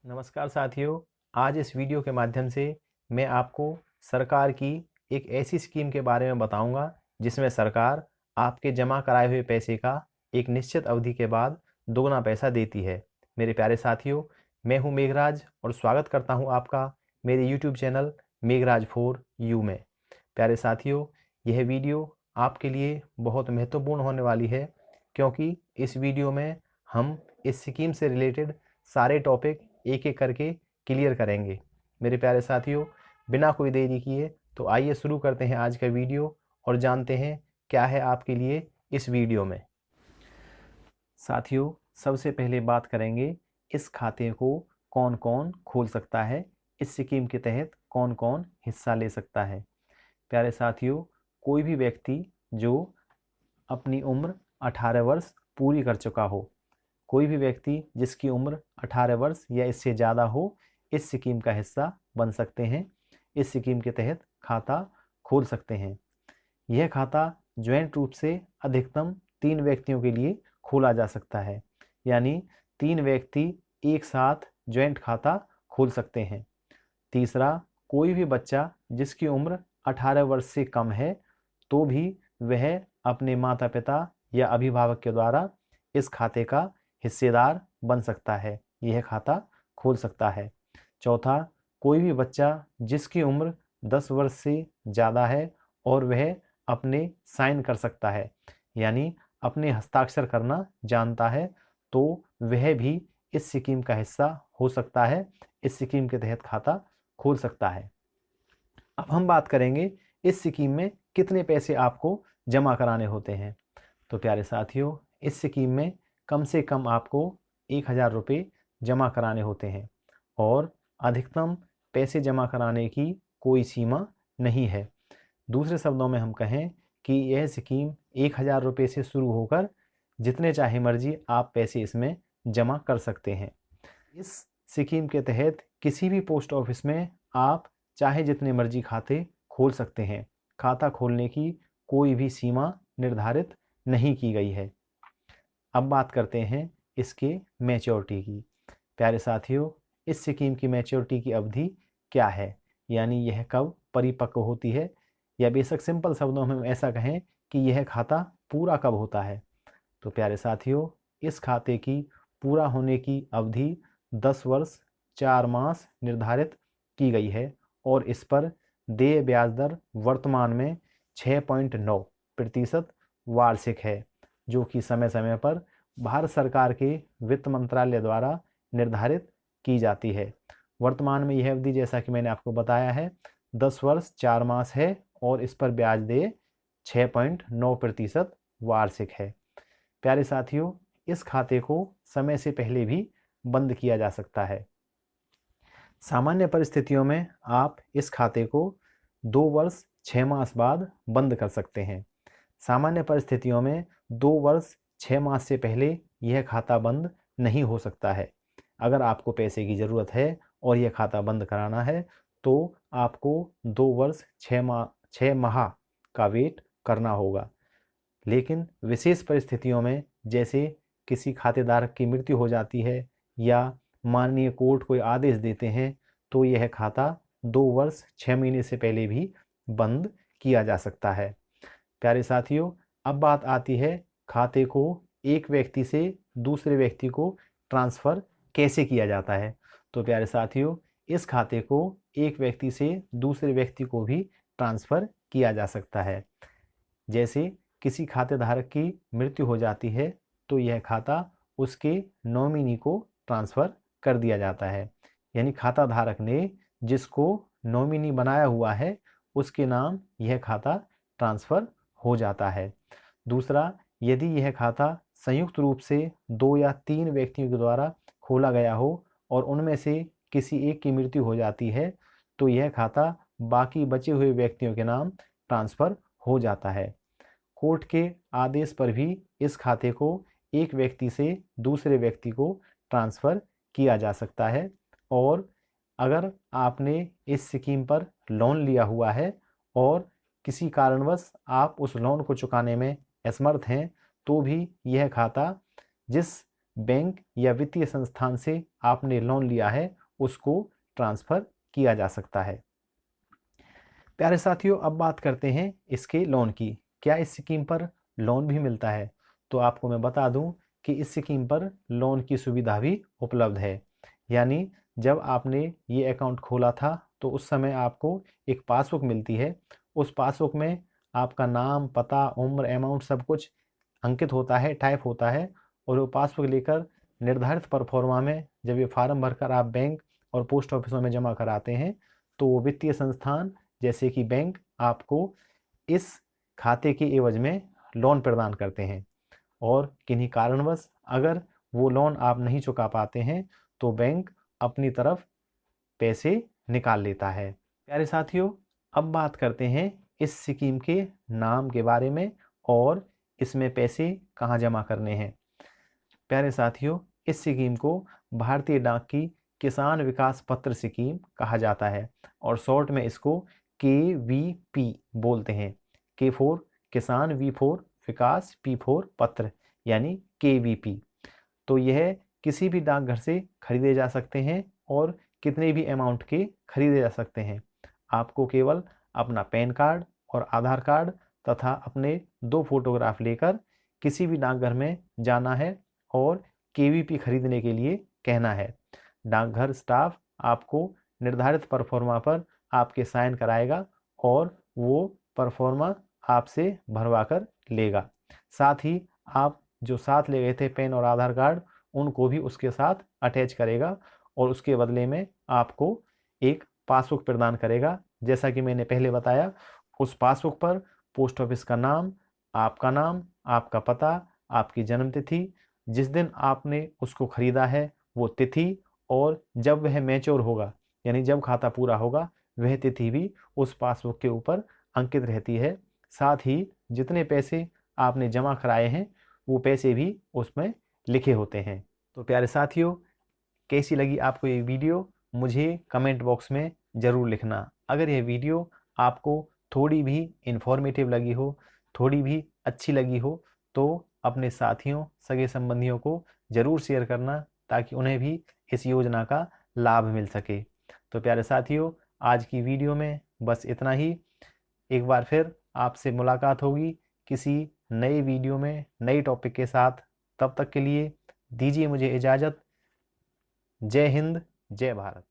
नमस्कार साथियों। आज इस वीडियो के माध्यम से मैं आपको सरकार की एक ऐसी स्कीम के बारे में बताऊंगा जिसमें सरकार आपके जमा कराए हुए पैसे का एक निश्चित अवधि के बाद दोगुना पैसा देती है। मेरे प्यारे साथियों, मैं हूं मेघराज और स्वागत करता हूं आपका मेरे यूट्यूब चैनल मेघराज 4U में। प्यारे साथियों, यह वीडियो आपके लिए बहुत महत्वपूर्ण होने वाली है क्योंकि इस वीडियो में हम इस स्कीम से रिलेटेड सारे टॉपिक एक एक करके क्लियर करेंगे। मेरे प्यारे साथियों, बिना कोई देरी किए तो आइए शुरू करते हैं आज का वीडियो और जानते हैं क्या है आपके लिए इस वीडियो में। साथियों, सबसे पहले बात करेंगे इस खाते को कौन कौन खोल सकता है, इस स्कीम के तहत कौन कौन हिस्सा ले सकता है। प्यारे साथियों, कोई भी व्यक्ति जो अपनी उम्र 18 वर्ष पूरी कर चुका हो, कोई भी व्यक्ति जिसकी उम्र 18 वर्ष या इससे ज़्यादा हो, इस स्कीम का हिस्सा बन सकते हैं। इस स्कीम के तहत खाता खोल सकते हैं। यह खाता ज्वाइंट रूप से अधिकतम 3 व्यक्तियों के लिए खोला जा सकता है, यानी 3 व्यक्ति एक साथ ज्वाइंट खाता खोल सकते हैं। तीसरा, कोई भी बच्चा जिसकी उम्र 18 वर्ष से कम है तो भी वह अपने माता पिता या अभिभावक के द्वारा इस खाते का हिस्सेदार बन सकता है, यह खाता खोल सकता है। चौथा, कोई भी बच्चा जिसकी उम्र 10 वर्ष से ज़्यादा है और वह अपने साइन कर सकता है, यानी अपने हस्ताक्षर करना जानता है, तो वह भी इस स्कीम का हिस्सा हो सकता है, इस स्कीम के तहत खाता खोल सकता है। अब हम बात करेंगे इस स्कीम में कितने पैसे आपको जमा कराने होते हैं। तो प्यारे साथियों, इस स्कीम में कम से कम आपको 1000 रुपये जमा कराने होते हैं और अधिकतम पैसे जमा कराने की कोई सीमा नहीं है। दूसरे शब्दों में हम कहें कि यह स्कीम 1000 रुपये से शुरू होकर जितने चाहे मर्जी आप पैसे इसमें जमा कर सकते हैं। इस स्कीम के तहत किसी भी पोस्ट ऑफिस में आप चाहे जितने मर्जी खाते खोल सकते हैं। खाता खोलने की कोई भी सीमा निर्धारित नहीं की गई है। अब बात करते हैं इसके मैच्योरिटी की। प्यारे साथियों, इस स्कीम की मैच्योरिटी की अवधि क्या है, यानी यह कब परिपक्व होती है, या बेशक सिंपल शब्दों में हम ऐसा कहें कि यह खाता पूरा कब होता है। तो प्यारे साथियों, इस खाते की पूरा होने की अवधि 10 वर्ष 4 मास निर्धारित की गई है और इस पर देय ब्याज दर वर्तमान में 6.9% वार्षिक है, जो कि समय समय पर भारत सरकार के वित्त मंत्रालय द्वारा निर्धारित की जाती है। वर्तमान में यह अवधि, जैसा कि मैंने आपको बताया है, 10 वर्ष 4 मास है और इस पर ब्याज देय 6.9% वार्षिक है। प्यारे साथियों, इस खाते को समय से पहले भी बंद किया जा सकता है। सामान्य परिस्थितियों में आप इस खाते को 2 वर्ष 6 मास बाद बंद कर सकते हैं। सामान्य परिस्थितियों में 2 वर्ष 6 मास से पहले यह खाता बंद नहीं हो सकता है। अगर आपको पैसे की ज़रूरत है और यह खाता बंद कराना है तो आपको 2 वर्ष 6 माह का वेट करना होगा। लेकिन विशेष परिस्थितियों में, जैसे किसी खातेदार की मृत्यु हो जाती है या माननीय कोर्ट कोई आदेश देते हैं, तो यह खाता 2 वर्ष 6 महीने से पहले भी बंद किया जा सकता है। प्यारे साथियों, अब बात आती है खाते को एक व्यक्ति से दूसरे व्यक्ति को ट्रांसफ़र कैसे किया जाता है। तो प्यारे साथियों, इस खाते को एक व्यक्ति से दूसरे व्यक्ति को भी ट्रांसफ़र किया जा सकता है। जैसे किसी खातेधारक की मृत्यु हो जाती है तो यह खाता उसके नॉमिनी को ट्रांसफ़र कर दिया जाता है, यानी खाता धारक ने जिसको नॉमिनी बनाया हुआ है उसके नाम यह खाता ट्रांसफ़र हो जाता है। दूसरा, यदि यह खाता संयुक्त रूप से 2 या 3 व्यक्तियों के द्वारा खोला गया हो और उनमें से किसी एक की मृत्यु हो जाती है तो यह खाता बाकी बचे हुए व्यक्तियों के नाम ट्रांसफ़र हो जाता है। कोर्ट के आदेश पर भी इस खाते को एक व्यक्ति से दूसरे व्यक्ति को ट्रांसफ़र किया जा सकता है। और अगर आपने इस स्कीम पर लोन लिया हुआ है और किसी कारणवश आप उस लोन को चुकाने में असमर्थ हैं तो भी यह खाता जिस बैंक या वित्तीय संस्थान से आपने लोन लिया है उसको ट्रांसफ़र किया जा सकता है। प्यारे साथियों, अब बात करते हैं इसके लोन की। क्या इस स्कीम पर लोन भी मिलता है? तो आपको मैं बता दूं कि इस स्कीम पर लोन की सुविधा भी उपलब्ध है। यानी जब आपने ये अकाउंट खोला था तो उस समय आपको एक पासबुक मिलती है। उस पासबुक में आपका नाम, पता, उम्र, अमाउंट सब कुछ अंकित होता है, टाइप होता है। और वो पासबुक लेकर निर्धारित परफॉर्मा में जब ये फार्म भरकर आप बैंक और पोस्ट ऑफिसों में जमा कराते हैं तो वो वित्तीय संस्थान जैसे कि बैंक आपको इस खाते के एवज में लोन प्रदान करते हैं। और किन्हीं कारणवश अगर वो लोन आप नहीं चुका पाते हैं तो बैंक अपनी तरफ पैसे निकाल लेता है। प्यारे साथियों, अब बात करते हैं इस स्कीम के नाम के बारे में और इसमें पैसे कहाँ जमा करने हैं। प्यारे साथियों, इस स्कीम को भारतीय डाक की किसान विकास पत्र स्कीम कहा जाता है और शॉर्ट में इसको KVP बोलते हैं। K फॉर किसान, V for Vikas, P for पत्र, यानी KVP। तो यह किसी भी डाकघर से खरीदे जा सकते हैं और कितने भी अमाउंट के खरीदे जा सकते हैं। आपको केवल अपना पैन कार्ड और आधार कार्ड तथा अपने 2 फोटोग्राफ लेकर किसी भी डाकघर में जाना है और KVP खरीदने के लिए कहना है। डाकघर स्टाफ आपको निर्धारित परफॉर्मा पर आपके साइन कराएगा और वो परफॉर्मा आपसे भरवा कर लेगा। साथ ही आप जो साथ ले गए थे पेन और आधार कार्ड, उनको भी उसके साथ अटैच करेगा और उसके बदले में आपको एक पासबुक प्रदान करेगा। जैसा कि मैंने पहले बताया, उस पासबुक पर पोस्ट ऑफिस का नाम, आपका पता, आपकी जन्म तिथि, जिस दिन आपने उसको खरीदा है वो तिथि और जब वह मैच्योर होगा यानी जब खाता पूरा होगा वह तिथि भी उस पासबुक के ऊपर अंकित रहती है। साथ ही जितने पैसे आपने जमा कराए हैं वो पैसे भी उसमें लिखे होते हैं। तो प्यारे साथियों, कैसी लगी आपको ये वीडियो मुझे कमेंट बॉक्स में ज़रूर लिखना। अगर यह वीडियो आपको थोड़ी भी इन्फॉर्मेटिव लगी हो, थोड़ी भी अच्छी लगी हो तो अपने साथियों, सगे संबंधियों को ज़रूर शेयर करना ताकि उन्हें भी इस योजना का लाभ मिल सके। तो प्यारे साथियों, आज की वीडियो में बस इतना ही। एक बार फिर आपसे मुलाकात होगी किसी नए वीडियो में नए टॉपिक के साथ। तब तक के लिए दीजिए मुझे इजाज़त। जय हिंद, जय भारत।